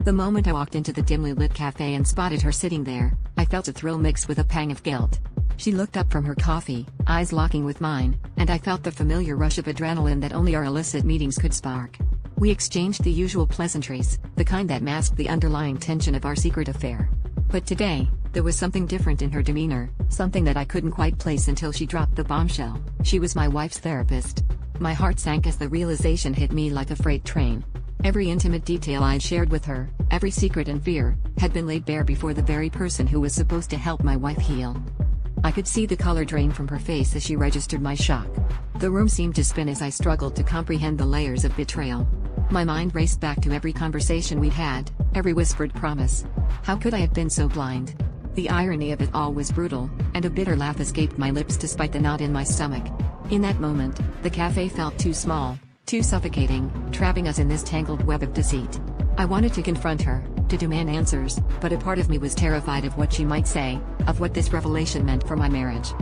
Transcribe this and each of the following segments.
The moment I walked into the dimly lit cafe and spotted her sitting there, I felt a thrill mixed with a pang of guilt. She looked up from her coffee, eyes locking with mine, and I felt the familiar rush of adrenaline that only our illicit meetings could spark. We exchanged the usual pleasantries, the kind that masked the underlying tension of our secret affair. But today, there was something different in her demeanor, something that I couldn't quite place until she dropped the bombshell. She was my wife's therapist. My heart sank as the realization hit me like a freight train. Every intimate detail I'd shared with her, every secret and fear, had been laid bare before the very person who was supposed to help my wife heal. I could see the color drain from her face as she registered my shock. The room seemed to spin as I struggled to comprehend the layers of betrayal. My mind raced back to every conversation we'd had, every whispered promise. How could I have been so blind? The irony of it all was brutal, and a bitter laugh escaped my lips despite the knot in my stomach. In that moment, the cafe felt too small, too suffocating, trapping us in this tangled web of deceit. I wanted to confront her, to demand answers, but a part of me was terrified of what she might say, of what this revelation meant for my marriage.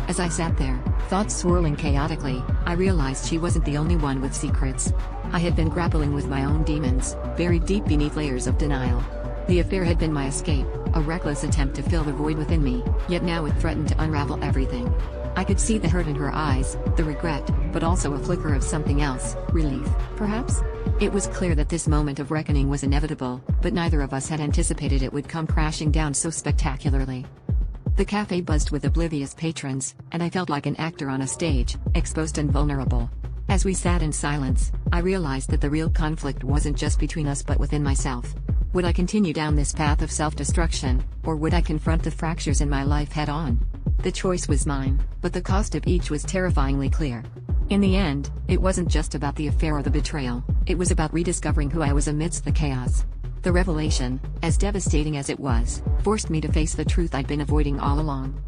As I sat there, thoughts swirling chaotically, I realized she wasn't the only one with secrets. I had been grappling with my own demons, buried deep beneath layers of denial. The affair had been my escape, a reckless attempt to fill the void within me, yet now it threatened to unravel everything. I could see the hurt in her eyes, the regret, but also a flicker of something else, relief, perhaps? It was clear that this moment of reckoning was inevitable, but neither of us had anticipated it would come crashing down so spectacularly. The cafe buzzed with oblivious patrons, and I felt like an actor on a stage, exposed and vulnerable. As we sat in silence, I realized that the real conflict wasn't just between us but within myself. Would I continue down this path of self-destruction, or would I confront the fractures in my life head-on? The choice was mine, but the cost of each was terrifyingly clear. In the end, it wasn't just about the affair or the betrayal, it was about rediscovering who I was amidst the chaos. The revelation, as devastating as it was, forced me to face the truth I'd been avoiding all along.